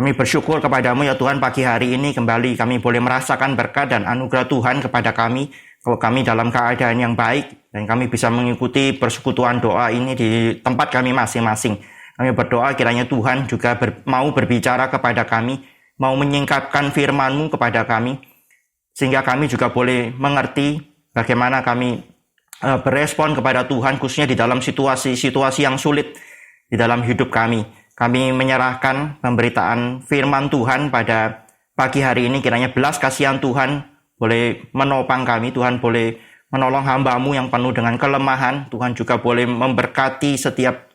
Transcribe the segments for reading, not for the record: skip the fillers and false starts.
Kami bersyukur kepadamu ya Tuhan, pagi hari ini kembali kami boleh merasakan berkat dan anugerah Tuhan kepada kami. Kalau kami dalam keadaan yang baik dan kami bisa mengikuti persekutuan doa ini di tempat kami masing-masing. Kami berdoa kiranya Tuhan juga mau berbicara kepada kami, mau menyingkapkan firman-Mu kepada kami, sehingga kami juga boleh mengerti bagaimana kami berespon kepada Tuhan, khususnya di dalam situasi-situasi yang sulit di dalam hidup kami. Kami menyerahkan pemberitaan firman Tuhan pada pagi hari ini. Kiranya belas kasihan Tuhan boleh menopang kami. Tuhan boleh menolong hamba-Mu yang penuh dengan kelemahan. Tuhan juga boleh memberkati setiap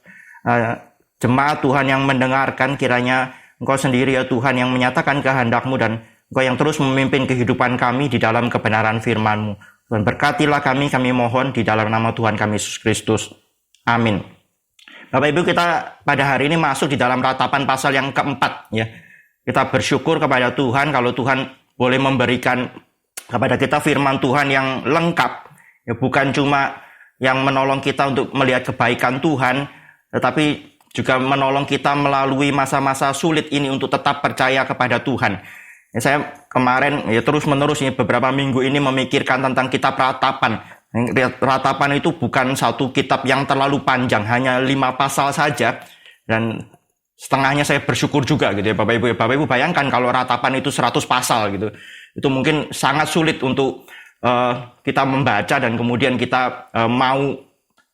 jemaat Tuhan yang mendengarkan. Kiranya Engkau sendiri ya Tuhan yang menyatakan kehendak-Mu dan Engkau yang terus memimpin kehidupan kami di dalam kebenaran firman-Mu. Tuhan berkatilah kami mohon di dalam nama Tuhan kami Yesus Kristus. Amin. Bapak Ibu, kita pada hari ini masuk di dalam ratapan pasal yang keempat ya. Kita bersyukur kepada Tuhan kalau Tuhan boleh memberikan kepada kita firman Tuhan yang lengkap ya, bukan cuma yang menolong kita untuk melihat kebaikan Tuhan, tetapi juga menolong kita melalui masa-masa sulit ini untuk tetap percaya kepada Tuhan. Ya, saya kemarin ya terus-menerus ya, beberapa minggu ini memikirkan tentang kitab ratapan. Ratapan itu bukan satu kitab yang terlalu panjang, hanya 5 pasal saja, dan setengahnya saya bersyukur juga gitu ya Bapak Ibu. Bapak Ibu bayangkan kalau ratapan itu 100 pasal gitu, itu mungkin sangat sulit untuk kita membaca dan kemudian kita mau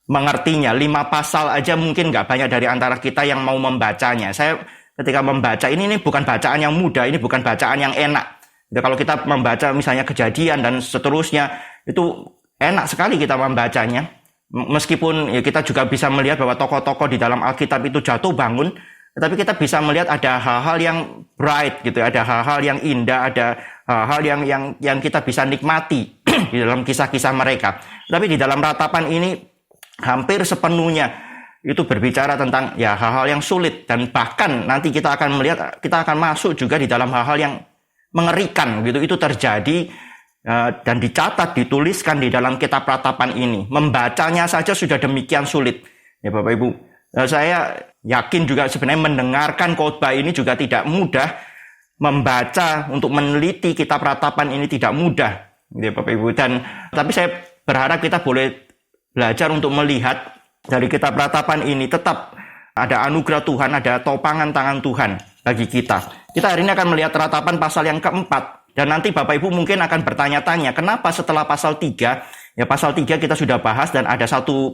mengertinya. 5 pasal aja mungkin nggak banyak dari antara kita yang mau membacanya. Saya ketika membaca ini bukan bacaan yang mudah, ini bukan bacaan yang enak. Jadi, kalau kita membaca misalnya Kejadian dan seterusnya, itu enak sekali kita membacanya. Meskipun ya kita juga bisa melihat bahwa tokoh-tokoh di dalam Alkitab itu jatuh bangun, tetapi kita bisa melihat ada hal-hal yang bright gitu, ada hal-hal yang indah, ada hal-hal yang kita bisa nikmati di dalam kisah-kisah mereka. Tapi di dalam ratapan ini hampir sepenuhnya itu berbicara tentang ya hal-hal yang sulit, dan bahkan nanti kita akan melihat, kita akan masuk juga di dalam hal-hal yang mengerikan gitu. Itu terjadi dan dicatat, dituliskan di dalam kitab ratapan ini. Membacanya saja sudah demikian sulit ya Bapak Ibu. Saya yakin juga sebenarnya mendengarkan khotbah ini juga tidak mudah. Membaca untuk meneliti kitab ratapan ini tidak mudah ya Bapak Ibu. Tapi saya berharap kita boleh belajar untuk melihat dari kitab ratapan ini tetap ada anugerah Tuhan, ada topangan tangan Tuhan bagi kita. Kita hari ini akan melihat ratapan pasal yang keempat. Dan nanti Bapak Ibu mungkin akan bertanya-tanya, kenapa setelah pasal 3, ya pasal 3 kita sudah bahas dan ada satu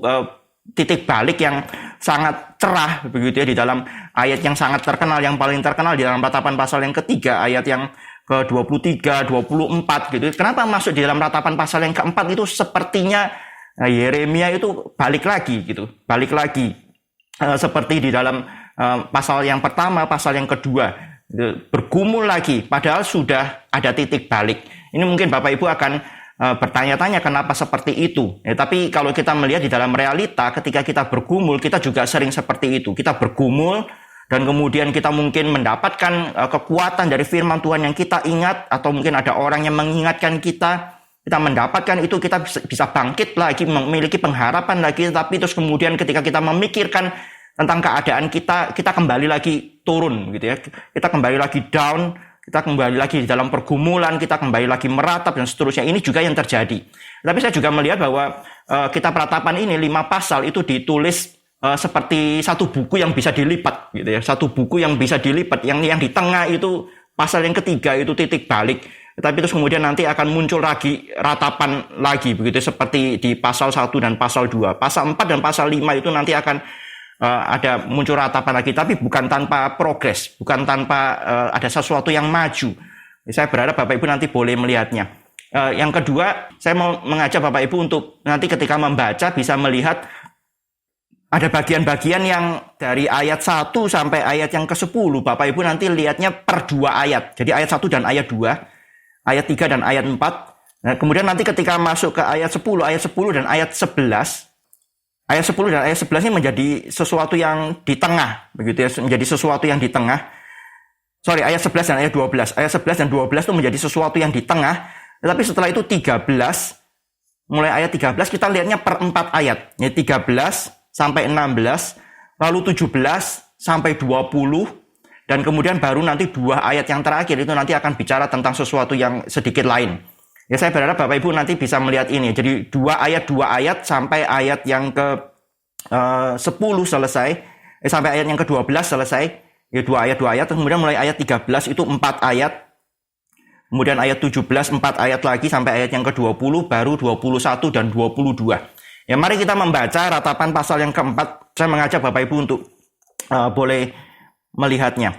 titik balik yang sangat cerah begitu ya di dalam ayat yang sangat terkenal, yang paling terkenal di dalam ratapan pasal yang ketiga, ayat yang ke-23, 24 gitu. Kenapa masuk di dalam ratapan pasal yang keempat itu sepertinya Yeremia itu balik lagi gitu, balik lagi seperti di dalam pasal yang pertama, pasal yang kedua. Bergumul lagi, padahal sudah ada titik balik. Ini mungkin Bapak Ibu akan bertanya-tanya kenapa seperti itu. Tapi kalau kita melihat di dalam realita, ketika kita bergumul, kita juga sering seperti itu. Kita bergumul dan kemudian kita mungkin mendapatkan kekuatan dari firman Tuhan yang kita ingat, atau mungkin ada orang yang mengingatkan kita. Kita mendapatkan itu, kita bisa bangkit lagi, memiliki pengharapan lagi. Tapi terus kemudian ketika kita memikirkan tentang keadaan kita kembali lagi turun gitu ya. Kita kembali lagi down, kita kembali lagi di dalam pergumulan, kita kembali lagi meratap dan seterusnya. Ini juga yang terjadi. Tapi saya juga melihat bahwa kitab ratapan ini 5 pasal itu ditulis seperti satu buku yang bisa dilipat gitu ya. Satu buku yang bisa dilipat, yang di tengah itu pasal yang ketiga itu titik balik. Tapi terus kemudian nanti akan muncul lagi ratapan lagi begitu, seperti di pasal 1 dan pasal 2. Pasal 4 dan pasal 5 itu nanti akan ada muncul ratapan lagi, tapi bukan tanpa progres, bukan tanpa ada sesuatu yang maju. Saya berharap Bapak Ibu nanti boleh melihatnya. Yang kedua, saya mau mengajak Bapak Ibu untuk nanti ketika membaca bisa melihat ada bagian-bagian yang dari ayat 1 sampai ayat yang ke-10. Bapak Ibu nanti lihatnya per 2 ayat. Jadi ayat 1 dan ayat 2, ayat 3 dan ayat 4. Nah, kemudian nanti ketika masuk ke ayat 10 dan ayat 11, ayat 10 dan ayat 11 ini menjadi sesuatu yang di tengah, begitu ya, menjadi sesuatu yang di tengah. Ayat 11 dan ayat 12. Ayat 11 dan 12 itu menjadi sesuatu yang di tengah, tetapi setelah itu 13, mulai ayat 13 kita lihatnya per 4 ayat. Ya, 13 sampai 16, lalu 17 sampai 20, Dan kemudian baru nanti 2 ayat yang terakhir itu nanti akan bicara tentang sesuatu yang sedikit lain. Ya saya berharap Bapak Ibu nanti bisa melihat ini. Jadi 2 ayat sampai ayat yang ke 10 selesai. Sampai ayat yang ke-12 selesai. Ya 2 ayat. Kemudian mulai ayat 13 itu 4 ayat. Kemudian ayat 17 4 ayat lagi sampai ayat yang ke-20 baru 21 dan 22. Ya mari kita membaca ratapan pasal yang keempat. Saya mengajak Bapak Ibu untuk boleh melihatnya.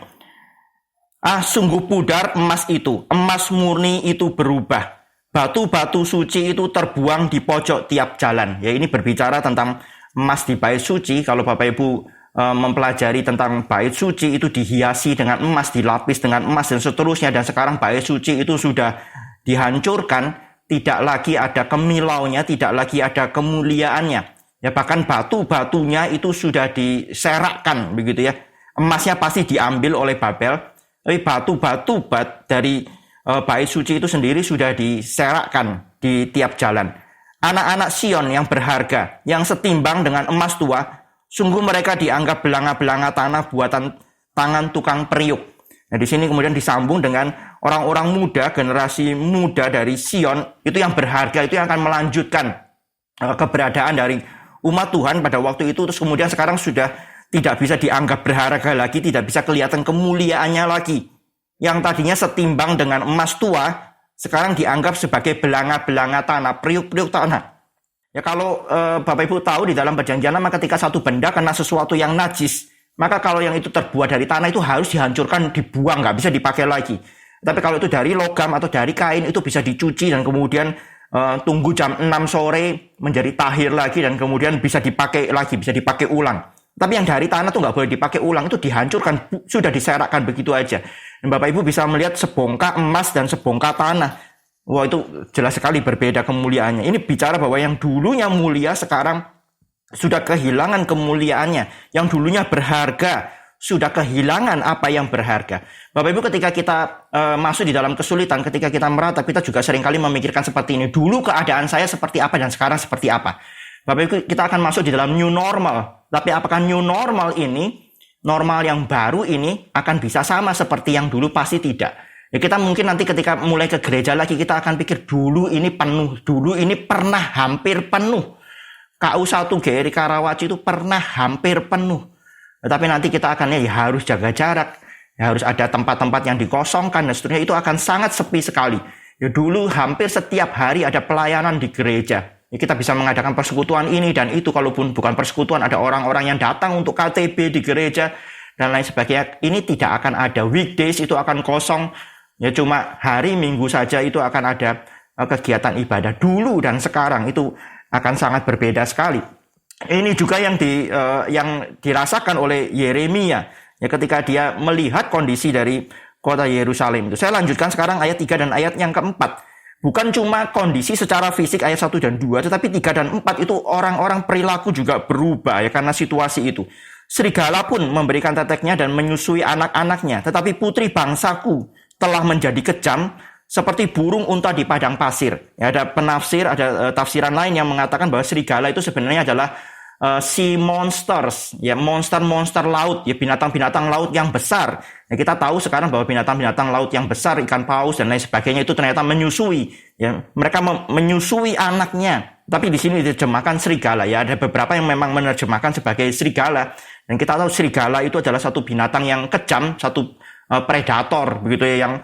Sungguh pudar emas itu, emas murni itu berubah. Batu-batu suci itu terbuang di pojok tiap jalan. Ya ini berbicara tentang emas di bait suci. Kalau Bapak Ibu mempelajari tentang bait suci itu dihiasi dengan emas, dilapis dengan emas dan seterusnya. Dan sekarang bait suci itu sudah dihancurkan, tidak lagi ada kimilaunya, tidak lagi ada kemuliaannya. Ya bahkan batu-batunya itu sudah diserakkan begitu ya. Emasnya pasti diambil oleh Babel, tapi batu-batu dari bait suci itu sendiri sudah diserakkan di tiap jalan. Anak-anak Sion yang berharga, yang setimbang dengan emas tua, sungguh mereka dianggap belanga-belanga tanah buatan tangan tukang periuk. Nah di sini kemudian disambung dengan orang-orang muda, generasi muda dari Sion, itu yang berharga, itu yang akan melanjutkan keberadaan dari umat Tuhan pada waktu itu. Terus kemudian sekarang sudah tidak bisa dianggap berharga lagi, tidak bisa kelihatan kemuliaannya lagi. Yang tadinya setimbang dengan emas tua, sekarang dianggap sebagai belanga-belanga tanah, periuk-periuk tanah. Ya kalau Bapak Ibu tahu di dalam perjanjian lama ketika satu benda kena sesuatu yang najis, maka kalau yang itu terbuat dari tanah itu harus dihancurkan, dibuang, nggak bisa dipakai lagi. Tapi kalau itu dari logam atau dari kain itu bisa dicuci dan kemudian tunggu jam 6 sore menjadi tahir lagi dan kemudian bisa dipakai lagi, bisa dipakai ulang. Tapi yang dari tanah tuh nggak boleh dipakai ulang, itu dihancurkan, sudah diserakkan begitu aja. Dan Bapak Ibu bisa melihat sebongkah emas dan sebongkah tanah. Wah itu jelas sekali berbeda kemuliaannya. Ini bicara bahwa yang dulunya mulia sekarang sudah kehilangan kemuliaannya. Yang dulunya berharga sudah kehilangan apa yang berharga. Bapak Ibu ketika kita masuk di dalam kesulitan, ketika kita meratap, kita juga seringkali memikirkan seperti ini. Dulu keadaan saya seperti apa dan sekarang seperti apa. Bapak Ibu kita akan masuk di dalam new normal. Tapi apakah new normal ini, normal yang baru ini akan bisa sama seperti yang dulu? Pasti tidak. Ya kita mungkin nanti ketika mulai ke gereja lagi kita akan pikir dulu ini penuh, dulu ini pernah hampir penuh. KU1 GRI Karawaci itu pernah hampir penuh. Tetapi nanti kita akan ya harus jaga jarak, ya harus ada tempat-tempat yang dikosongkan dan seterusnya, itu akan sangat sepi sekali. Ya dulu hampir setiap hari ada pelayanan di gereja. Ya, kita bisa mengadakan persekutuan ini dan itu, kalaupun bukan persekutuan ada orang-orang yang datang untuk KTB di gereja dan lain sebagainya. Ini tidak akan ada weekdays, itu akan kosong. Ya cuma hari Minggu saja itu akan ada kegiatan ibadah. Dulu dan sekarang itu akan sangat berbeda sekali. Ini juga yang dirasakan oleh Yeremia ya ketika dia melihat kondisi dari kota Yerusalem itu. Saya lanjutkan sekarang ayat 3 dan ayat yang keempat. Bukan cuma kondisi secara fisik ayat 1 dan 2, tetapi 3 dan 4 itu orang-orang perilaku juga berubah ya karena situasi itu. Serigala pun memberikan teteknya dan menyusui anak-anaknya, tetapi putri bangsaku telah menjadi kejam seperti burung unta di padang pasir. Ya, ada penafsir, ada tafsiran lain yang mengatakan bahwa serigala itu sebenarnya adalah sea monsters, ya monster-monster laut, ya binatang-binatang laut yang besar. Ya, kita tahu sekarang bahwa binatang-binatang laut yang besar, ikan paus dan lain sebagainya itu ternyata menyusui. Ya, mereka menyusui anaknya. Tapi di sini diterjemahkan serigala. Ya, ada beberapa yang memang menerjemahkan sebagai serigala. Dan kita tahu serigala itu adalah satu binatang yang kejam, satu predator begitu ya, yang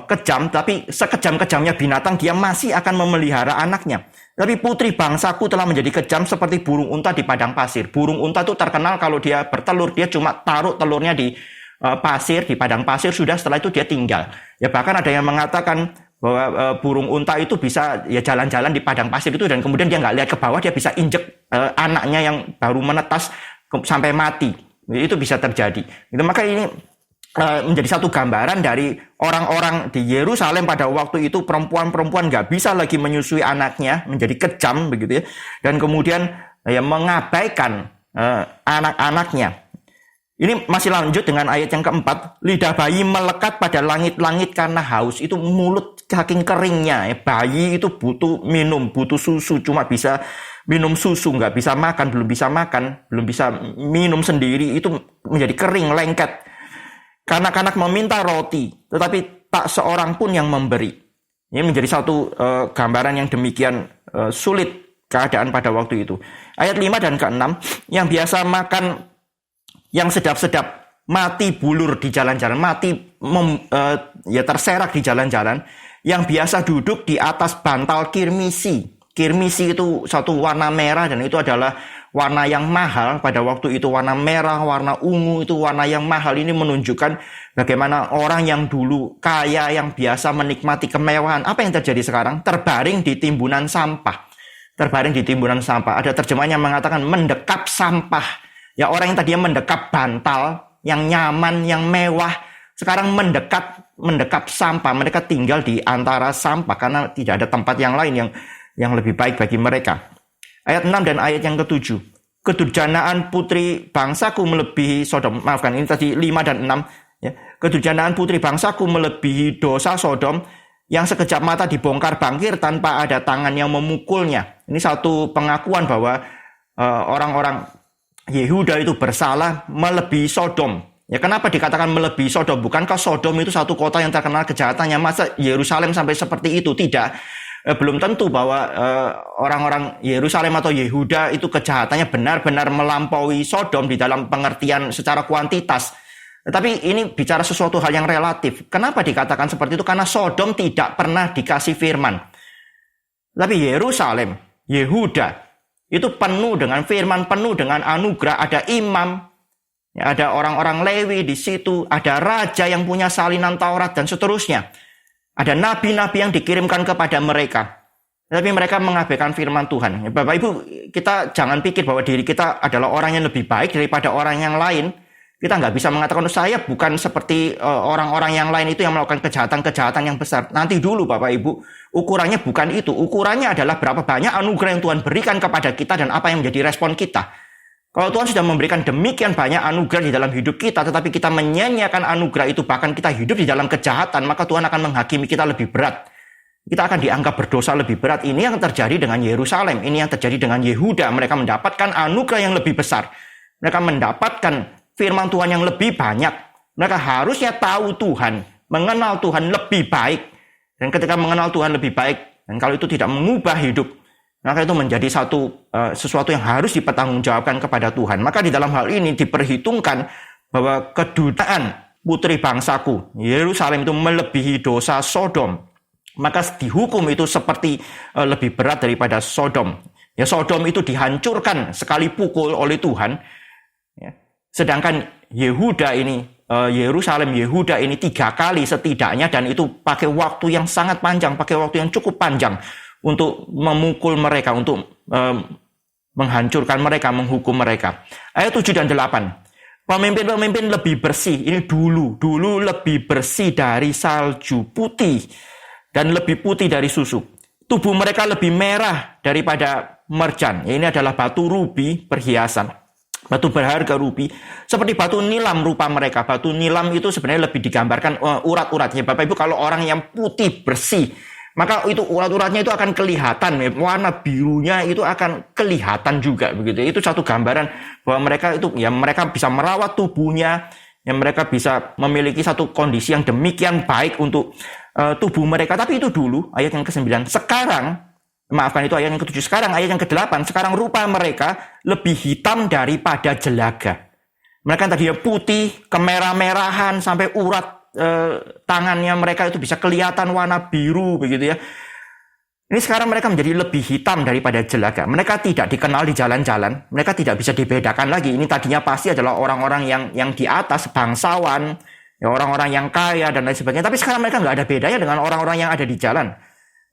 kejam. Tapi sekejam-kejamnya binatang dia masih akan memelihara anaknya. Tapi putri bangsaku telah menjadi kejam seperti burung unta di padang pasir. Burung unta itu terkenal kalau dia bertelur, dia cuma taruh telurnya di pasir, di padang pasir, sudah setelah itu dia tinggal. Ya bahkan ada yang mengatakan bahwa burung unta itu bisa ya jalan-jalan di padang pasir itu dan kemudian dia nggak lihat ke bawah, dia bisa injek anaknya yang baru menetas sampai mati. Itu bisa terjadi. Itu maka ini menjadi satu gambaran dari orang-orang di Yerusalem pada waktu itu. Perempuan-perempuan nggak bisa lagi menyusui anaknya, menjadi kejam begitu ya, dan kemudian ya mengabaikan anak-anaknya. Ini masih lanjut dengan ayat yang keempat. Lidah bayi melekat pada langit-langit karena haus. Itu mulut saking keringnya. Bayi itu butuh minum, butuh susu, cuma bisa minum susu, nggak bisa makan, belum bisa minum sendiri, itu menjadi kering, lengket. Kanak-kanak meminta roti, tetapi tak seorang pun yang memberi. Ini menjadi satu gambaran yang demikian sulit keadaan pada waktu itu. Ayat 5 dan ke-6, yang biasa makan yang sedap-sedap, mati bulur di jalan-jalan, terserak di jalan-jalan, yang biasa duduk di atas bantal kirmisi. Kirmisi itu satu warna merah, dan itu adalah warna yang mahal pada waktu itu. Warna merah, warna ungu itu warna yang mahal. Ini menunjukkan bagaimana orang yang dulu kaya, yang biasa menikmati kemewahan. Apa yang terjadi sekarang? Terbaring di timbunan sampah. Terbaring di timbunan sampah. Ada terjemahan yang mengatakan mendekap sampah. Ya, orang yang tadinya mendekap bantal, yang nyaman, yang mewah, sekarang mendekap sampah. Mereka tinggal di antara sampah karena tidak ada tempat yang lain yang lebih baik bagi mereka. Ayat 6 dan ayat yang ke-7. Kedurjanaan putri bangsaku melebihi Sodom. Maafkan, ini tadi 5 dan 6. Ya. Kedurjanaan putri bangsaku melebihi dosa Sodom, yang sekejap mata dibongkar bangkir tanpa ada tangan yang memukulnya. Ini satu pengakuan bahwa orang-orang Yehuda itu bersalah melebihi Sodom. Ya, kenapa dikatakan melebihi Sodom? Bukankah Sodom itu satu kota yang terkenal kejahatannya? Masa Yerusalem sampai seperti itu? Tidak. Belum tentu bahwa orang-orang Yerusalem atau Yehuda itu kejahatannya benar-benar melampaui Sodom di dalam pengertian secara kuantitas. Tetapi ini bicara sesuatu hal yang relatif. Kenapa dikatakan seperti itu? Karena Sodom tidak pernah dikasih firman. Tapi Yerusalem, Yehuda, itu penuh dengan firman, penuh dengan anugerah. Ada imam, ya, ada orang-orang Lewi di situ, ada raja yang punya salinan Taurat dan seterusnya. Ada nabi-nabi yang dikirimkan kepada mereka. Tapi mereka mengabaikan firman Tuhan. Ya, Bapak Ibu, kita jangan pikir bahwa diri kita adalah orang yang lebih baik daripada orang yang lain. Kita nggak bisa mengatakan, saya bukan seperti orang-orang yang lain itu yang melakukan kejahatan-kejahatan yang besar. Nanti dulu Bapak Ibu, ukurannya bukan itu. Ukurannya adalah berapa banyak anugerah yang Tuhan berikan kepada kita dan apa yang menjadi respon kita. Kalau Tuhan sudah memberikan demikian banyak anugerah di dalam hidup kita, tetapi kita menyia-nyiakan anugerah itu, bahkan kita hidup di dalam kejahatan, maka Tuhan akan menghakimi kita lebih berat. Kita akan dianggap berdosa lebih berat. Ini yang terjadi dengan Yerusalem. Ini yang terjadi dengan Yehuda. Mereka mendapatkan anugerah yang lebih besar. Mereka mendapatkan firman Tuhan yang lebih banyak. Mereka harusnya tahu Tuhan, mengenal Tuhan lebih baik. Dan ketika mengenal Tuhan lebih baik, dan kalau itu tidak mengubah hidup, maka itu menjadi sesuatu yang harus dipertanggungjawabkan kepada Tuhan. Maka di dalam hal ini diperhitungkan bahwa kedudukan putri bangsaku, Yerusalem, itu melebihi dosa Sodom. Maka dihukum itu seperti lebih berat daripada Sodom. Ya, Sodom itu dihancurkan sekali pukul oleh Tuhan. Ya. Sedangkan Yehuda ini, Yerusalem, Yehuda ini 3 kali setidaknya, dan itu pakai waktu yang sangat panjang, pakai waktu yang cukup panjang untuk memukul mereka, untuk menghancurkan mereka, menghukum mereka. Ayat 7 dan 8. Pemimpin-pemimpin lebih bersih, ini dulu lebih bersih dari salju putih dan lebih putih dari susu. Tubuh mereka lebih merah daripada merjan. Ini adalah batu rubi perhiasan. Batu berharga rubi, seperti batu nilam rupa mereka. Batu nilam itu sebenarnya lebih digambarkan urat-uratnya. Bapak Ibu, kalau orang yang putih bersih, maka itu urat-uratnya itu akan kelihatan. Warna birunya itu akan kelihatan juga begitu. Itu satu gambaran bahwa mereka itu, ya, mereka bisa merawat tubuhnya, ya, mereka bisa memiliki satu kondisi yang demikian baik untuk tubuh mereka. Tapi itu dulu, ayat yang ke-9. Sekarang, maafkan, itu ayat yang ke-7. Sekarang ayat yang ke-8. Sekarang rupa mereka lebih hitam daripada jelaga. Mereka tadinya putih, kemerah-merahan, sampai urat tangannya mereka itu bisa kelihatan warna biru begitu ya. Ini sekarang mereka menjadi lebih hitam daripada jelaga. Mereka tidak dikenal di jalan-jalan. Mereka tidak bisa dibedakan lagi. Ini tadinya pasti adalah orang-orang yang di atas, bangsawan, ya, orang-orang yang kaya dan lain sebagainya. Tapi sekarang mereka nggak ada bedanya dengan orang-orang yang ada di jalan.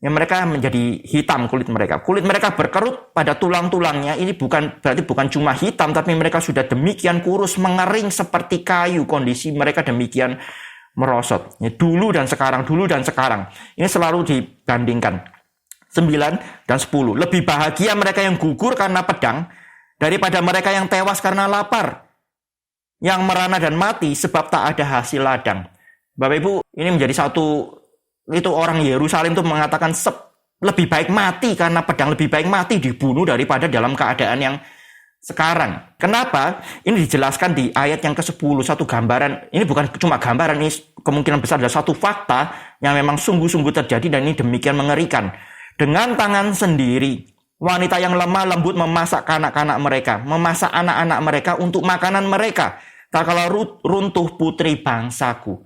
Yang mereka menjadi hitam kulit mereka. Kulit mereka berkerut pada tulang-tulangnya. Ini berarti bukan cuma hitam, tapi mereka sudah demikian kurus, mengering seperti kayu. Kondisi mereka demikian merosot. Ya, dulu dan sekarang. Ini selalu dibandingkan. 9 dan 10. Lebih bahagia mereka yang gugur karena pedang daripada mereka yang tewas karena lapar, yang merana dan mati sebab tak ada hasil ladang. Bapak Ibu, ini menjadi satu. Itu orang Yerusalem itu mengatakan lebih baik mati karena pedang, lebih baik mati dibunuh daripada dalam keadaan yang sekarang. Kenapa? Ini dijelaskan di ayat yang ke-10, satu gambaran. Ini bukan cuma gambaran, ini kemungkinan besar adalah satu fakta yang memang sungguh-sungguh terjadi dan ini demikian mengerikan. Dengan tangan sendiri, wanita yang lemah lembut memasak kanak-kanak mereka, memasak anak-anak mereka untuk makanan mereka. Tak kala runtuh putri bangsaku.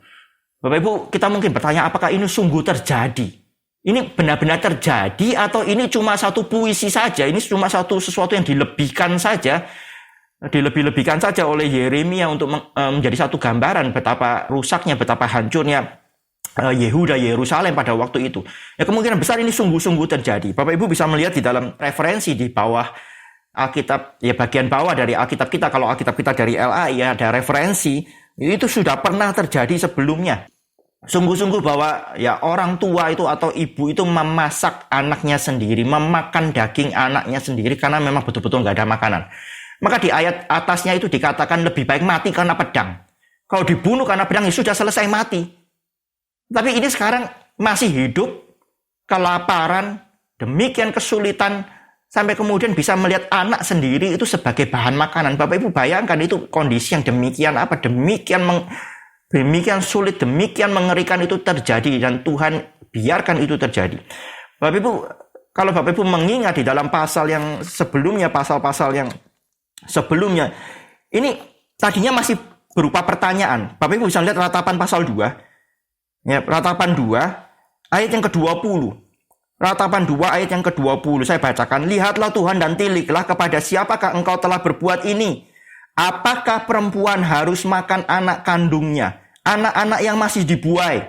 Bapak Ibu, kita mungkin bertanya, apakah ini sungguh terjadi? Ini benar-benar terjadi atau ini cuma satu puisi saja? Ini cuma sesuatu yang dilebihkan saja oleh Yeremia untuk menjadi satu gambaran betapa rusaknya, betapa hancurnya Yehuda, Yerusalem pada waktu itu. Ya, kemungkinan besar ini sungguh-sungguh terjadi. Bapak Ibu bisa melihat di dalam referensi di bawah Alkitab, ya bagian bawah dari Alkitab kita, kalau Alkitab kita dari LAI ya ada referensi, itu sudah pernah terjadi sebelumnya. Sungguh-sungguh bahwa ya orang tua itu atau ibu itu memasak anaknya sendiri, memakan daging anaknya sendiri karena memang betul-betul nggak ada makanan. Maka di ayat atasnya itu dikatakan lebih baik mati karena pedang. Kalau dibunuh karena pedang ya sudah selesai mati. Tapi ini sekarang masih hidup, kelaparan, demikian kesulitan, sampai kemudian bisa melihat anak sendiri itu sebagai bahan makanan. Bapak Ibu bayangkan itu kondisi yang demikian apa, demikian sulit, demikian mengerikan itu terjadi dan Tuhan biarkan itu terjadi. Bapak Ibu, kalau Bapak Ibu mengingat di dalam pasal yang sebelumnya, pasal-pasal yang sebelumnya, ini tadinya masih berupa pertanyaan. Bapak Ibu bisa lihat ratapan pasal 2. Ya, ratapan 2 ayat yang ke-20. Ratapan 2 ayat yang ke-20 saya bacakan. Lihatlah Tuhan dan tiliklah kepada siapakah engkau telah berbuat ini. Apakah perempuan harus makan anak kandungnya, anak-anak yang masih dibuai?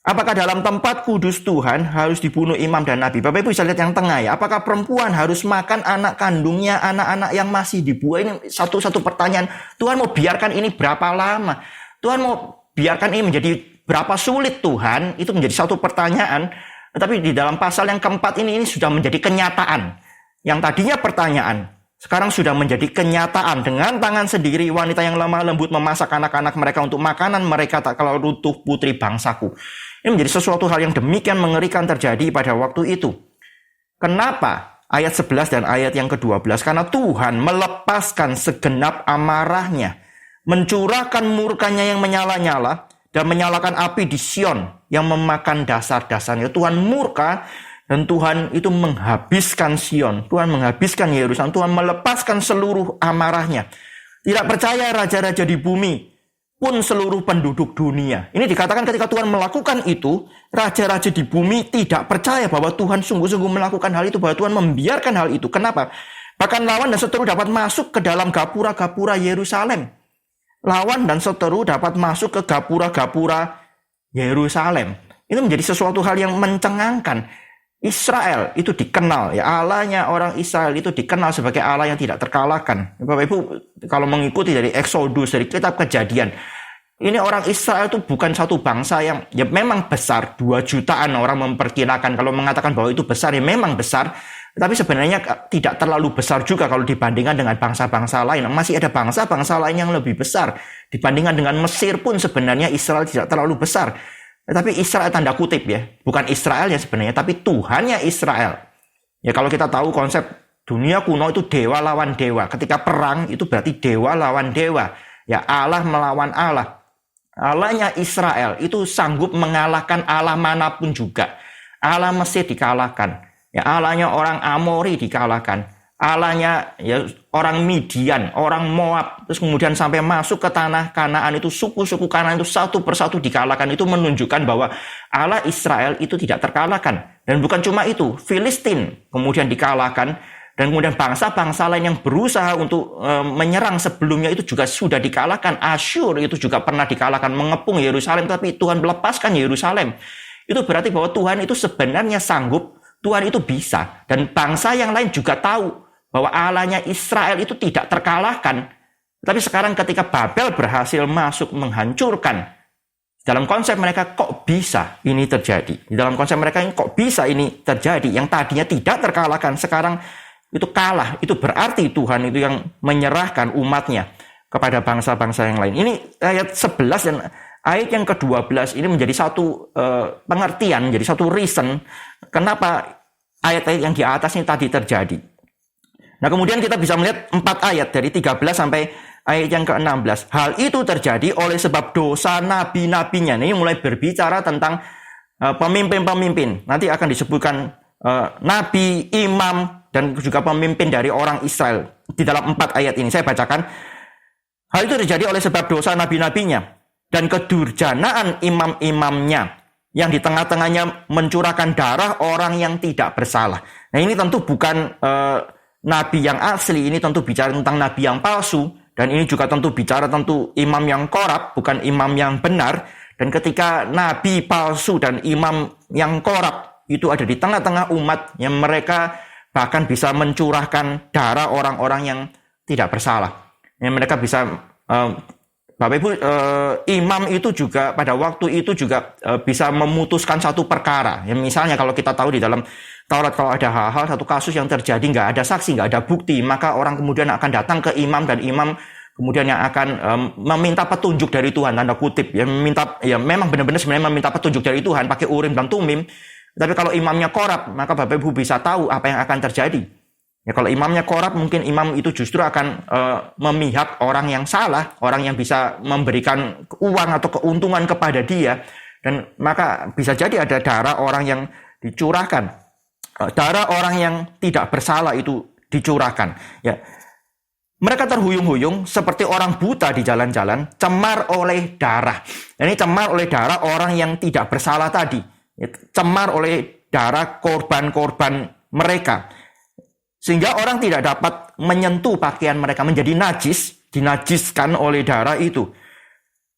Apakah dalam tempat kudus Tuhan harus dibunuh imam dan nabi? Bapak Ibu bisa lihat yang tengah ya. Apakah perempuan harus makan anak kandungnya, anak-anak yang masih dibuai? Ini satu-satu pertanyaan. Tuhan mau biarkan ini berapa lama? Tuhan mau biarkan ini menjadi berapa sulit Tuhan? Itu menjadi satu pertanyaan. Tetapi di dalam pasal yang keempat ini sudah menjadi kenyataan. Yang tadinya pertanyaan, sekarang sudah menjadi kenyataan. Dengan tangan sendiri wanita yang lemah lembut memasak anak-anak mereka untuk makanan mereka tak kalau runtuh putri bangsaku. Ini menjadi sesuatu hal yang demikian mengerikan terjadi pada waktu itu. Kenapa? Ayat 11 dan ayat yang ke-12. Karena Tuhan melepaskan segenap amarahnya, mencurahkan murkanya yang menyala-nyala dan menyalakan api di Sion yang memakan dasar-dasarnya. Tuhan murka dan Tuhan itu menghabiskan Sion. Tuhan menghabiskan Yerusalem. Tuhan melepaskan seluruh amarahnya. Tidak percaya raja-raja di bumi pun seluruh penduduk dunia. Ini dikatakan ketika Tuhan melakukan itu, raja-raja di bumi tidak percaya bahwa Tuhan sungguh-sungguh melakukan hal itu, bahwa Tuhan membiarkan hal itu. Kenapa? Bahkan lawan dan seteru dapat masuk ke dalam gapura-gapura Yerusalem. Lawan dan seteru dapat masuk ke gapura-gapura Yerusalem. Itu menjadi sesuatu hal yang mencengangkan. Israel itu dikenal, ya Allahnya orang Israel itu dikenal sebagai Allah yang tidak terkalahkan. Bapak Ibu, kalau mengikuti dari Exodus, dari kitab Kejadian, ini orang Israel itu bukan satu bangsa yang ya memang besar, 2 jutaan orang memperkirakan. Kalau mengatakan bahwa itu besar, ya memang besar, tapi sebenarnya tidak terlalu besar juga kalau dibandingkan dengan bangsa-bangsa lain. Masih ada bangsa-bangsa lain yang lebih besar. Dibandingkan dengan Mesir pun sebenarnya Israel tidak terlalu besar. Tapi Israel tanda kutip ya, bukan Israel ya sebenarnya, tapi Tuhannya Israel. Ya kalau kita tahu konsep dunia kuno itu dewa lawan dewa. Ketika perang itu berarti dewa lawan dewa. Ya Allah melawan Allah. Allahnya Israel itu sanggup mengalahkan Allah manapun juga. Allah Mesir dikalahkan. Ya Allahnya orang Amori dikalahkan. Allahnya ya orang Midian, orang Moab, terus kemudian sampai masuk ke tanah Kanaan itu suku-suku Kanaan itu satu persatu dikalahkan. Itu menunjukkan bahwa Allah Israel itu tidak terkalahkan. Dan bukan cuma itu, Filistin kemudian dikalahkan dan kemudian bangsa-bangsa lain yang berusaha untuk menyerang sebelumnya itu juga sudah dikalahkan. Asyur itu juga pernah dikalahkan, mengepung Yerusalem, tapi Tuhan melepaskan Yerusalem. Itu berarti bahwa Tuhan itu sebenarnya sanggup, Tuhan itu bisa, dan bangsa yang lain juga tahu bahwa Allahnya Israel itu tidak terkalahkan. Tapi sekarang ketika Babel berhasil masuk menghancurkan, dalam konsep mereka kok bisa ini terjadi? Di dalam konsep mereka ini kok bisa ini terjadi? Yang tadinya tidak terkalahkan, sekarang itu kalah. Itu berarti Tuhan itu yang menyerahkan umatnya kepada bangsa-bangsa yang lain. Ini ayat 11 dan ayat yang ke-12 ini menjadi satu pengertian, menjadi satu reason kenapa ayat-ayat yang di atas ini tadi terjadi. Nah, kemudian kita bisa melihat 4 ayat dari 13 sampai ayat yang ke-16. Hal itu terjadi oleh sebab dosa nabi-nabinya. Ini mulai berbicara tentang pemimpin-pemimpin. Nanti akan disebutkan nabi, imam, dan juga pemimpin dari orang Israel. Di dalam 4 ayat ini saya bacakan. Hal itu terjadi oleh sebab dosa nabi-nabinya dan kedurjanaan imam-imamnya yang di tengah-tengahnya mencurahkan darah orang yang tidak bersalah. Nah, ini tentu bukan nabi yang asli, ini tentu bicara tentang nabi yang palsu, dan ini juga tentu bicara tentu imam yang korup, bukan imam yang benar. Dan ketika nabi palsu dan imam yang korup itu ada di tengah-tengah umat, yang mereka bahkan bisa mencurahkan darah orang-orang yang tidak bersalah. Yang mereka bisa Bapak Ibu, imam itu juga pada waktu itu juga bisa memutuskan satu perkara. Ya, misalnya kalau kita tahu di dalam Taurat, kalau ada hal-hal, satu kasus yang terjadi, nggak ada saksi, nggak ada bukti, maka orang kemudian akan datang ke imam, dan imam kemudian yang akan meminta petunjuk dari Tuhan, tanda kutip. Ya, memang benar-benar sebenarnya meminta petunjuk dari Tuhan, pakai Urim dan Tumim. Tapi kalau imamnya korup, maka Bapak Ibu bisa tahu apa yang akan terjadi. Ya, kalau imamnya korup, mungkin imam itu justru akan memihak orang yang salah, orang yang bisa memberikan uang atau keuntungan kepada dia, dan maka bisa jadi ada darah orang yang dicurahkan, darah orang yang tidak bersalah itu dicurahkan. Ya, mereka terhuyung-huyung seperti orang buta di jalan-jalan, cemar oleh darah. Ini cemar oleh darah orang yang tidak bersalah tadi, ya, cemar oleh darah korban-korban mereka. Sehingga orang tidak dapat menyentuh pakaian mereka, menjadi najis, dinajiskan oleh darah itu.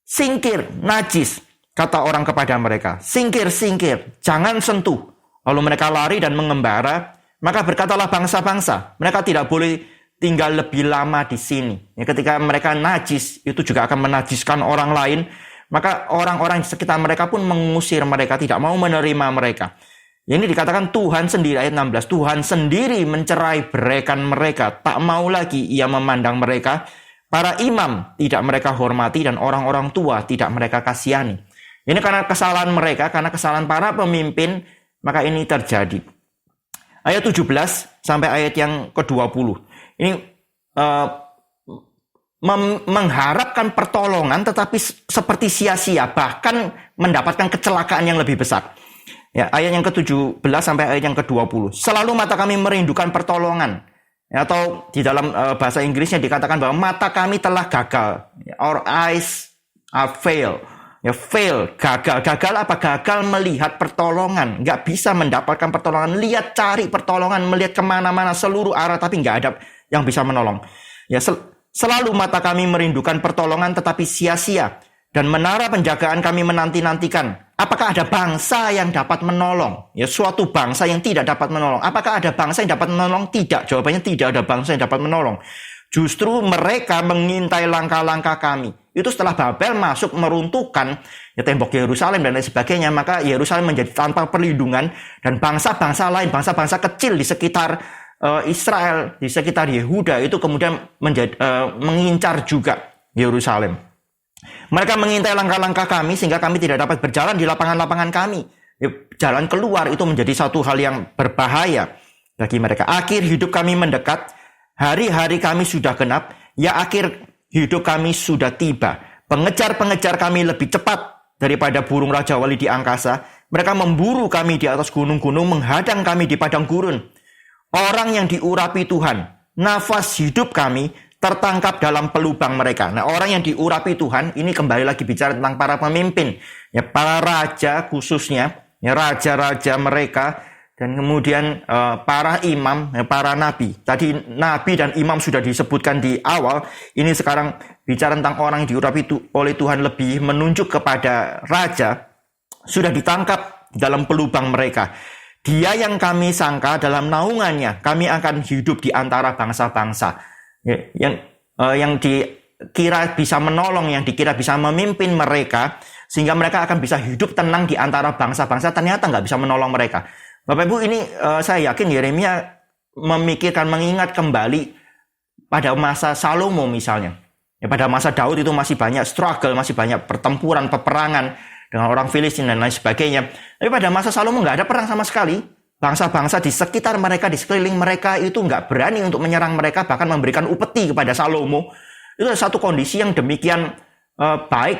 Singkir, najis, kata orang kepada mereka. Singkir, singkir, jangan sentuh. Lalu mereka lari dan mengembara. Maka berkatalah bangsa-bangsa, mereka tidak boleh tinggal lebih lama di sini. Ya, ketika mereka najis, itu juga akan menajiskan orang lain. Maka orang-orang di sekitar mereka pun mengusir mereka, tidak mau menerima mereka. Ini dikatakan Tuhan sendiri, ayat 16. Tuhan sendiri mencerai beraikan mereka. Tak mau lagi ia memandang mereka. Para imam tidak mereka hormati, dan orang-orang tua tidak mereka kasihani. Ini karena kesalahan mereka, karena kesalahan para pemimpin, maka ini terjadi. Ayat 17 sampai ayat yang ke-20. Ini mengharapkan pertolongan tetapi seperti sia-sia, bahkan mendapatkan kecelakaan yang lebih besar. Ya, ayat yang ke-17 sampai ayat yang ke-20. Selalu mata kami merindukan pertolongan. Ya, atau di dalam bahasa Inggrisnya dikatakan bahwa mata kami telah gagal. Our eyes are fail. Ya, fail, gagal. Gagal apa? Gagal melihat pertolongan. Nggak bisa mendapatkan pertolongan. Lihat, cari pertolongan, melihat kemana-mana, seluruh arah, tapi nggak ada yang bisa menolong. Ya, selalu mata kami merindukan pertolongan tetapi sia-sia. Dan menara penjagaan kami menanti-nantikan. Apakah ada bangsa yang dapat menolong? Ya, suatu bangsa yang tidak dapat menolong. Apakah ada bangsa yang dapat menolong? Tidak. Jawabannya tidak ada bangsa yang dapat menolong. Justru mereka mengintai langkah-langkah kami. Itu setelah Babel masuk meruntuhkan ya, tembok Yerusalem dan lain sebagainya. Maka Yerusalem menjadi tanpa perlindungan. Dan bangsa-bangsa lain, bangsa-bangsa kecil di sekitar Israel, di sekitar Yehuda, itu kemudian mengincar juga Yerusalem. Mereka mengintai langkah-langkah kami sehingga kami tidak dapat berjalan di lapangan-lapangan kami. Ya, jalan keluar itu menjadi satu hal yang berbahaya bagi mereka. Akhir hidup kami mendekat, hari-hari kami sudah genap, ya akhir hidup kami sudah tiba. Pengejar-pengejar kami lebih cepat daripada burung Raja Wali di angkasa. Mereka memburu kami di atas gunung-gunung, menghadang kami di padang gurun. Orang yang diurapi Tuhan, nafas hidup kami tertangkap dalam pelubang mereka. Nah, orang yang diurapi Tuhan, ini kembali lagi bicara tentang para pemimpin. Ya, para raja khususnya, ya, raja-raja mereka, dan kemudian para imam, ya, para nabi. Tadi nabi dan imam sudah disebutkan di awal. Ini sekarang bicara tentang orang yang diurapi oleh Tuhan, lebih menunjuk kepada raja. Sudah ditangkap dalam pelubang mereka. Dia yang kami sangka dalam naungannya, kami akan hidup di antara bangsa-bangsa. Yang dikira bisa menolong, yang dikira bisa memimpin mereka, sehingga mereka akan bisa hidup tenang di antara bangsa-bangsa, ternyata nggak bisa menolong mereka. Bapak Ibu, ini saya yakin Yeremia memikirkan, mengingat kembali pada masa Salomo misalnya. Ya, pada masa Daud itu masih banyak struggle, masih banyak pertempuran, peperangan dengan orang Filistin dan lain sebagainya. Tapi pada masa Salomo nggak ada perang sama sekali. bangsa-bangsa di sekitar mereka, di sekeliling mereka itu nggak berani untuk menyerang mereka, bahkan memberikan upeti kepada Salomo. Itu satu kondisi yang demikian baik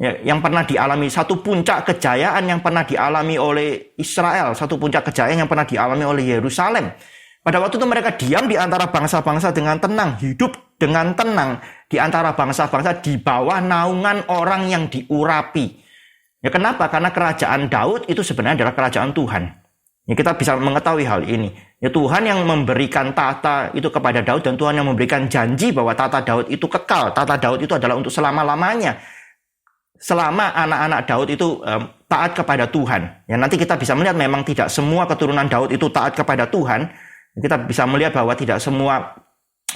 ya, yang pernah dialami, satu puncak kejayaan yang pernah dialami oleh Israel, satu puncak kejayaan yang pernah dialami oleh Yerusalem. Pada waktu itu mereka diam di antara bangsa-bangsa dengan tenang, hidup dengan tenang di antara bangsa-bangsa di bawah naungan orang yang diurapi. Ya kenapa? Karena kerajaan Daud itu sebenarnya adalah kerajaan Tuhan. Ya, kita bisa mengetahui hal ini. Ya, Tuhan yang memberikan tahta itu kepada Daud, dan Tuhan yang memberikan janji bahwa tahta Daud itu kekal. Tahta Daud itu adalah untuk selama-lamanya. Selama anak-anak Daud itu taat kepada Tuhan. Ya, nanti kita bisa melihat memang tidak semua keturunan Daud itu taat kepada Tuhan. Kita bisa melihat bahwa tidak semua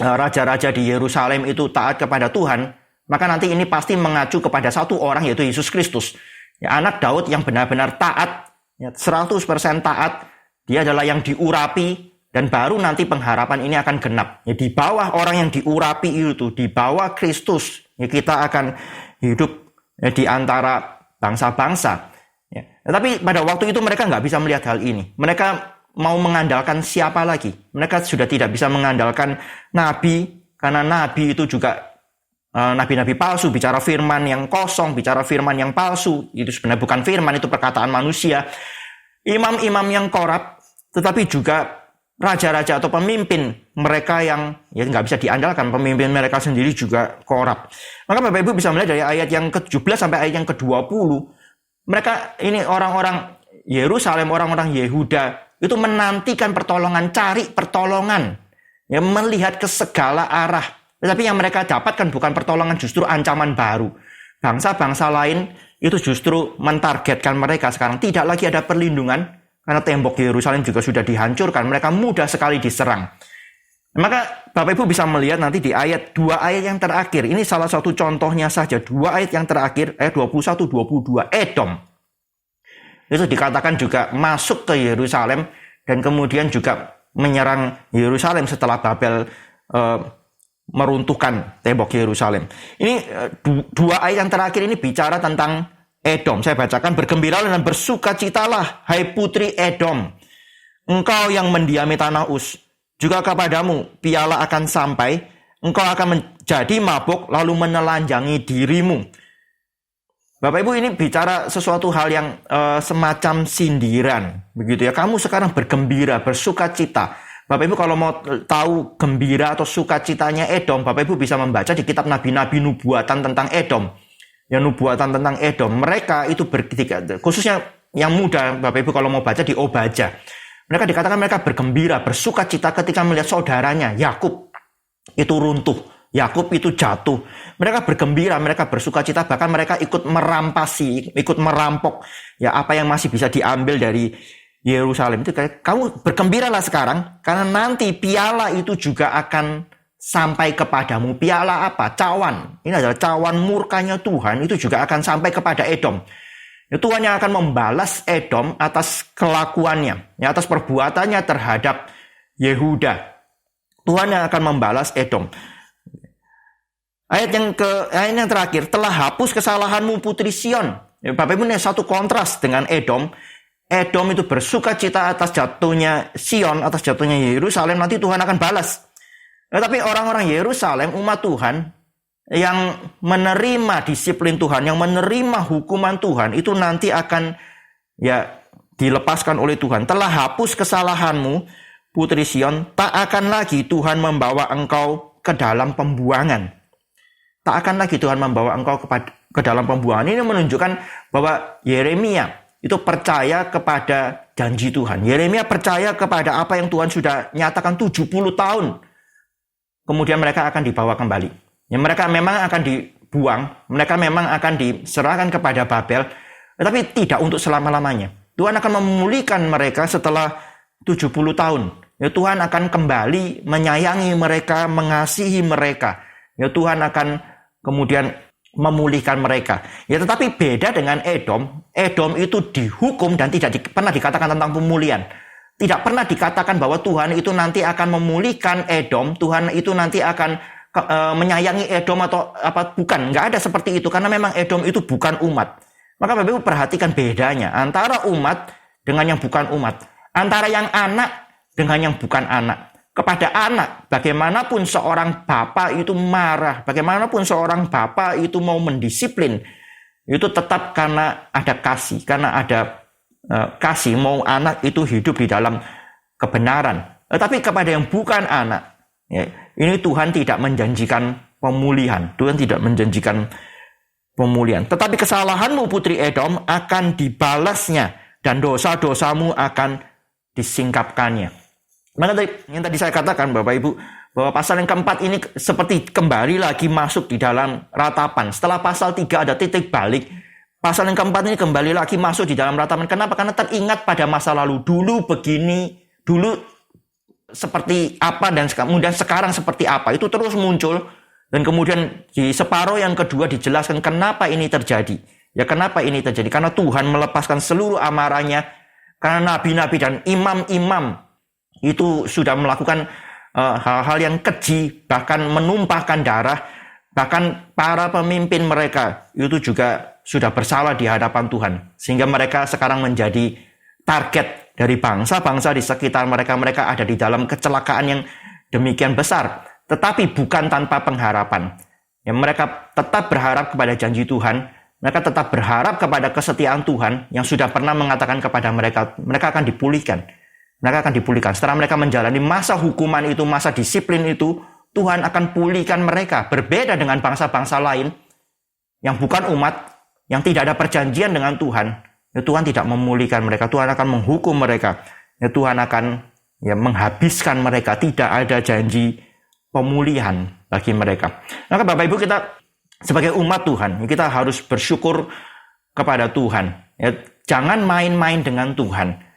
raja-raja di Yerusalem itu taat kepada Tuhan. Maka nanti ini pasti mengacu kepada satu orang, yaitu Yesus Kristus. Ya, anak Daud yang benar-benar taat, 100% taat, dia adalah yang diurapi, dan baru nanti pengharapan ini akan genap. Ya, di bawah orang yang diurapi itu, di bawah Kristus, ya, kita akan hidup ya, di antara bangsa-bangsa. Ya. Tapi pada waktu itu mereka nggak bisa melihat hal ini. Mereka mau mengandalkan siapa lagi? Mereka sudah tidak bisa mengandalkan nabi, karena nabi itu juga nabi-nabi palsu, bicara firman yang kosong, bicara firman yang palsu. Itu sebenarnya bukan firman, itu perkataan manusia. Imam-imam yang korup, tetapi juga raja-raja atau pemimpin mereka yang ya nggak bisa diandalkan, pemimpin mereka sendiri juga korup. Maka Bapak Ibu bisa melihat dari ayat yang ke-17 sampai ayat yang ke-20, mereka ini orang-orang Yerusalem, orang-orang Yehuda itu menantikan pertolongan, cari pertolongan, ya, melihat ke segala arah. Tetapi yang mereka dapatkan bukan pertolongan, justru ancaman baru. Bangsa-bangsa lain itu justru mentargetkan mereka sekarang. Tidak lagi ada perlindungan, karena tembok Yerusalem juga sudah dihancurkan. Mereka mudah sekali diserang. Maka Bapak Ibu bisa melihat nanti di ayat 2 ayat yang terakhir. Ini salah satu contohnya saja. 2 ayat yang terakhir, ayat 21-22. Edom. Itu dikatakan juga masuk ke Yerusalem dan kemudian juga menyerang Yerusalem setelah Babel meruntuhkan tembok Yerusalem. Ini 2 ayat yang terakhir ini bicara tentang Edom. Saya bacakan, bergembiralah dan bersukacitalah, hai putri Edom, engkau yang mendiami tanah Uz, juga kepadamu piala akan sampai, engkau akan menjadi mabuk lalu menelanjangi dirimu. Bapak Ibu, ini bicara sesuatu hal yang semacam sindiran, begitu ya. Kamu sekarang bergembira, bersukacita. Bapak Ibu kalau mau tahu gembira atau sukacitanya Edom, Bapak Ibu bisa membaca di kitab nabi-nabi nubuatan tentang Edom. Ya, nubuatan tentang Edom. Mereka itu khususnya yang muda, Bapak Ibu kalau mau baca di Obaja. Mereka dikatakan mereka bergembira, bersukacita ketika melihat saudaranya Yakub itu runtuh. Yakub itu jatuh. Mereka bergembira, mereka bersukacita, bahkan mereka ikut merampasi, ikut merampok ya apa yang masih bisa diambil dari Yerusalem. Itu kamu bergembiralah sekarang, karena nanti piala itu juga akan sampai kepadamu. Piala apa? Cawan. Ini adalah cawan murkanya Tuhan, itu juga akan sampai kepada Edom. Ya, Tuhan yang akan membalas Edom atas kelakuannya, ya, atas perbuatannya terhadap Yehuda. Tuhan yang akan membalas Edom. Ayat yang terakhir, telah hapus kesalahanmu putri Sion. Ya, Bapak Ibu, ini satu kontras dengan Edom. Edom itu bersukacita atas jatuhnya Sion, atas jatuhnya Yerusalem. Nanti Tuhan akan balas. Tapi orang-orang Yerusalem, umat Tuhan, yang menerima disiplin Tuhan, yang menerima hukuman Tuhan, itu nanti akan ya dilepaskan oleh Tuhan. Telah hapus kesalahanmu putri Sion, tak akan lagi Tuhan membawa engkau ke dalam pembuangan. Tak akan lagi Tuhan membawa engkau ke dalam pembuangan. Ini menunjukkan bahwa Yeremia itu percaya kepada janji Tuhan. Yeremia percaya kepada apa yang Tuhan sudah nyatakan 70 tahun. Kemudian mereka akan dibawa kembali. Ya, mereka memang akan dibuang. Mereka memang akan diserahkan kepada Babel. Tetapi tidak untuk selama-lamanya. Tuhan akan memulihkan mereka setelah 70 tahun. Ya, Tuhan akan kembali menyayangi mereka, mengasihi mereka. Ya, Tuhan akan kemudian memulihkan mereka. Ya, tetapi beda dengan Edom. Edom itu dihukum dan tidak pernah dikatakan tentang pemulihan. Tidak pernah dikatakan bahwa Tuhan itu nanti akan memulihkan Edom. Tuhan itu nanti akan menyayangi Edom atau apa. Bukan, nggak ada seperti itu. Karena memang Edom itu bukan umat. Maka Bapak Ibu perhatikan bedanya antara umat dengan yang bukan umat. Antara yang anak dengan yang bukan anak. Kepada anak, bagaimanapun seorang bapak itu marah, bagaimanapun seorang bapak itu mau mendisiplin, itu tetap karena ada kasih, karena ada kasih, mau anak itu hidup di dalam kebenaran. Tetapi kepada yang bukan anak, ya, ini Tuhan tidak menjanjikan pemulihan. Tuhan tidak menjanjikan pemulihan. Tetapi kesalahanmu putri Edom akan dibalasnya, dan dosa-dosamu akan disingkapkannya. Maka yang tadi saya katakan Bapak Ibu, bahwa pasal yang keempat ini seperti kembali lagi masuk di dalam ratapan. Setelah pasal 3 ada titik balik, pasal yang keempat ini kembali lagi masuk di dalam ratapan. Kenapa? Karena teringat pada masa lalu. Dulu begini, dulu seperti apa, dan kemudian sekarang seperti apa. Itu terus muncul. Dan kemudian di separuh yang kedua dijelaskan kenapa ini terjadi. Ya, kenapa ini terjadi? Karena Tuhan melepaskan seluruh amarahnya. Karena nabi-nabi dan imam-imam itu sudah melakukan hal-hal yang keji, bahkan menumpahkan darah, bahkan para pemimpin mereka itu juga sudah bersalah di hadapan Tuhan, sehingga mereka sekarang menjadi target dari bangsa-bangsa di sekitar mereka. Mereka ada di dalam kecelakaan yang demikian besar, tetapi bukan tanpa pengharapan. Ya, mereka tetap berharap kepada janji Tuhan, mereka tetap berharap kepada kesetiaan Tuhan yang sudah pernah mengatakan kepada mereka, mereka akan dipulihkan. Mereka akan dipulihkan. Setelah mereka menjalani masa hukuman itu, masa disiplin itu, Tuhan akan pulihkan mereka. Berbeda dengan bangsa-bangsa lain yang bukan umat, yang tidak ada perjanjian dengan Tuhan. Ya, Tuhan tidak memulihkan mereka. Tuhan akan menghukum mereka. Ya, Tuhan akan menghabiskan mereka. Tidak ada janji pemulihan bagi mereka. Maka Bapak Ibu, kita sebagai umat Tuhan, kita harus bersyukur kepada Tuhan. Ya, jangan main-main dengan Tuhan.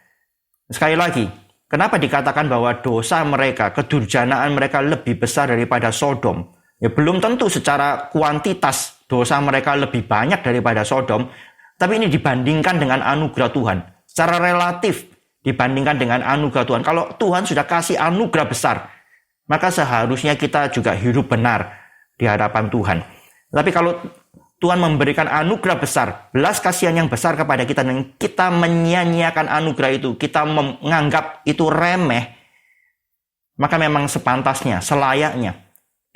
Sekali lagi, kenapa dikatakan bahwa dosa mereka, kedurjanaan mereka lebih besar daripada Sodom? Ya, belum tentu secara kuantitas dosa mereka lebih banyak daripada Sodom, tapi ini dibandingkan dengan anugerah Tuhan. Secara relatif dibandingkan dengan anugerah Tuhan. Kalau Tuhan sudah kasih anugerah besar, maka seharusnya kita juga hidup benar di hadapan Tuhan. Tapi kalau Tuhan memberikan anugerah besar, belas kasihan yang besar kepada kita, dan kita menyia-nyiakan anugerah itu, kita menganggap itu remeh, maka memang sepantasnya, selayaknya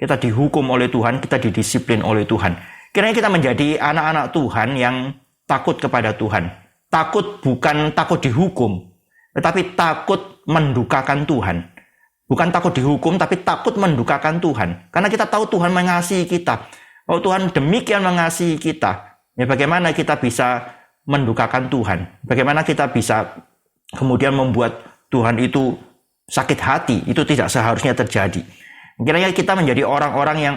kita dihukum oleh Tuhan, kita didisiplin oleh Tuhan. Kiranya kita menjadi anak-anak Tuhan yang takut kepada Tuhan. Takut bukan takut dihukum, tetapi takut mendukakan Tuhan. Bukan takut dihukum, tapi takut mendukakan Tuhan. Karena kita tahu Tuhan mengasihi kita. Oh, Tuhan demikian mengasihi kita. Ya, bagaimana kita bisa mendukakan Tuhan? Bagaimana kita bisa kemudian membuat Tuhan itu sakit hati? Itu tidak seharusnya terjadi. Kiranya kita menjadi orang-orang yang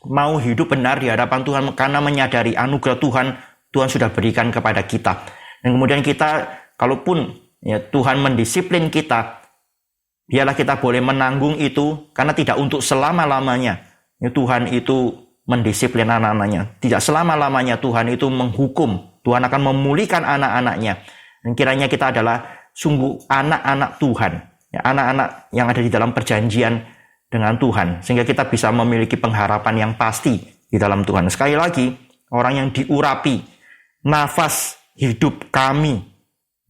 mau hidup benar di hadapan Tuhan karena menyadari anugerah Tuhan sudah berikan kepada kita. Dan kemudian kita, kalaupun ya, Tuhan mendisiplin kita, biarlah kita boleh menanggung itu karena tidak untuk selama-lamanya. Ya, Tuhan itu mendisiplin anak-anaknya. Tidak selama-lamanya Tuhan itu menghukum. Tuhan akan memulihkan anak-anaknya. Dan kiranya kita adalah sungguh anak-anak Tuhan. Ya, anak-anak yang ada di dalam perjanjian dengan Tuhan. Sehingga kita bisa memiliki pengharapan yang pasti di dalam Tuhan. Sekali lagi, orang yang diurapi nafas hidup kami.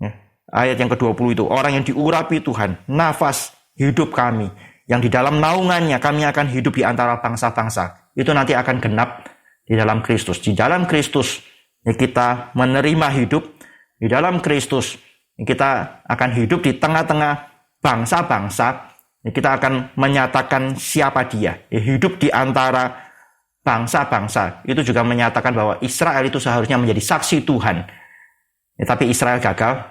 Ya, ayat yang ke-20 itu. Orang yang diurapi Tuhan, nafas hidup kami. Yang di dalam naungannya kami akan hidup di antara bangsa-bangsa. Itu nanti akan genap di dalam Kristus. Di dalam Kristus ya, kita menerima hidup. Di dalam Kristus ya, kita akan hidup di tengah-tengah bangsa-bangsa. Ya, kita akan menyatakan siapa dia. Ya, hidup di antara bangsa-bangsa. Itu juga menyatakan bahwa Israel itu seharusnya menjadi saksi Tuhan. Ya, tapi Israel gagal.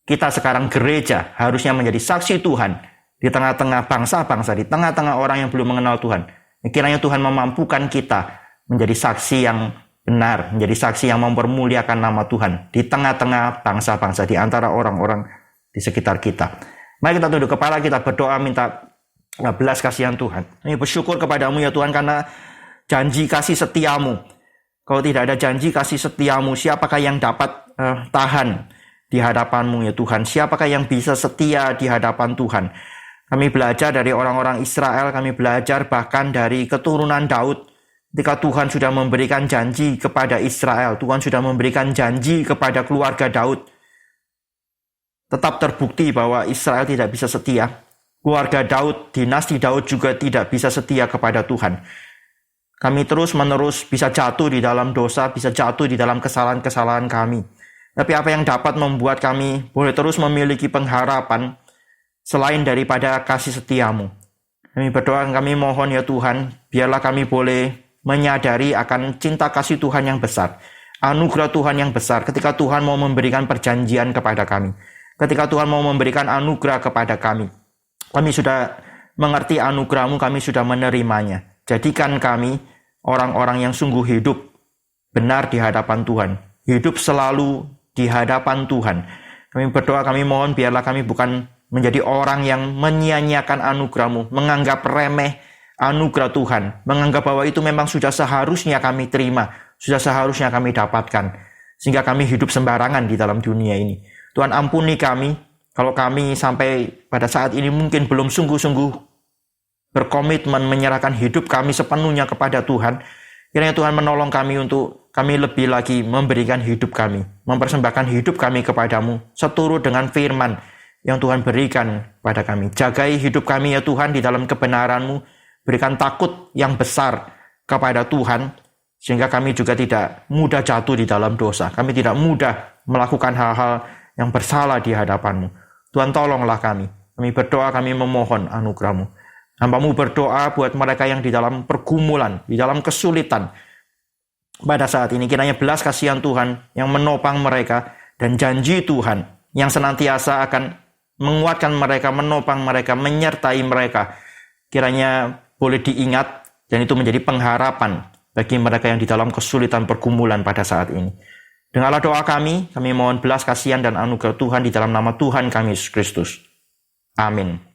Kita sekarang gereja harusnya menjadi saksi Tuhan di tengah-tengah bangsa-bangsa, di tengah-tengah orang yang belum mengenal Tuhan. Kiranya Tuhan memampukan kita menjadi saksi yang benar, menjadi saksi yang mempermuliakan nama Tuhan di tengah-tengah bangsa-bangsa, di antara orang-orang di sekitar kita. Mari kita tunduk kepala, kita berdoa minta belas kasihan Tuhan. Ini bersyukur kepadamu ya Tuhan karena janji kasih setiamu. Kalau tidak ada janji kasih setiamu, siapakah yang dapat tahan di hadapanmu ya Tuhan? Siapakah yang bisa setia di hadapan Tuhan? Kami belajar dari orang-orang Israel, kami belajar bahkan dari keturunan Daud. Ketika Tuhan sudah memberikan janji kepada Israel, Tuhan sudah memberikan janji kepada keluarga Daud. tetap terbukti bahwa Israel tidak bisa setia. Keluarga Daud, dinasti Daud juga tidak bisa setia kepada Tuhan. Kami terus-menerus bisa jatuh di dalam dosa, bisa jatuh di dalam kesalahan-kesalahan kami. Tapi apa yang dapat membuat kami boleh terus memiliki pengharapan selain daripada kasih setiamu? Kami berdoa, kami mohon ya Tuhan, biarlah kami boleh menyadari akan cinta kasih Tuhan yang besar, anugerah Tuhan yang besar ketika Tuhan mau memberikan perjanjian kepada kami, ketika Tuhan mau memberikan anugerah kepada kami. Kami sudah mengerti anugerah-Mu, kami sudah menerimanya. Jadikan kami orang-orang yang sungguh hidup benar di hadapan Tuhan, hidup selalu di hadapan Tuhan. Kami berdoa, kami mohon biarlah kami bukan menjadi orang yang menyia-nyiakan anugerah-Mu, menganggap remeh anugerah Tuhan, menganggap bahwa itu memang sudah seharusnya kami terima, sudah seharusnya kami dapatkan, sehingga kami hidup sembarangan di dalam dunia ini. Tuhan, ampuni kami, kalau kami sampai pada saat ini mungkin belum sungguh-sungguh berkomitmen menyerahkan hidup kami sepenuhnya kepada Tuhan. Kiranya Tuhan menolong kami untuk kami lebih lagi memberikan hidup kami, mempersembahkan hidup kami kepadamu, seturut dengan firman yang Tuhan berikan pada kami. Jagai hidup kami ya Tuhan di dalam kebenaran-Mu, berikan takut yang besar kepada Tuhan, sehingga kami juga tidak mudah jatuh di dalam dosa. Kami tidak mudah melakukan hal-hal yang bersalah di hadapan-Mu. Tuhan, tolonglah kami. Kami berdoa, kami memohon anugerah-Mu. Hamba-Mu berdoa buat mereka yang di dalam pergumulan, di dalam kesulitan pada saat ini. Kiranya belas kasihan Tuhan yang menopang mereka, dan janji Tuhan yang senantiasa akan menguatkan mereka, menopang mereka, menyertai mereka. Kiranya boleh diingat, dan itu menjadi pengharapan bagi mereka yang di dalam kesulitan pergumulan pada saat ini. Dengarlah doa kami mohon belas kasihan dan anugerah Tuhan di dalam nama Tuhan kami Yesus Kristus. Amin.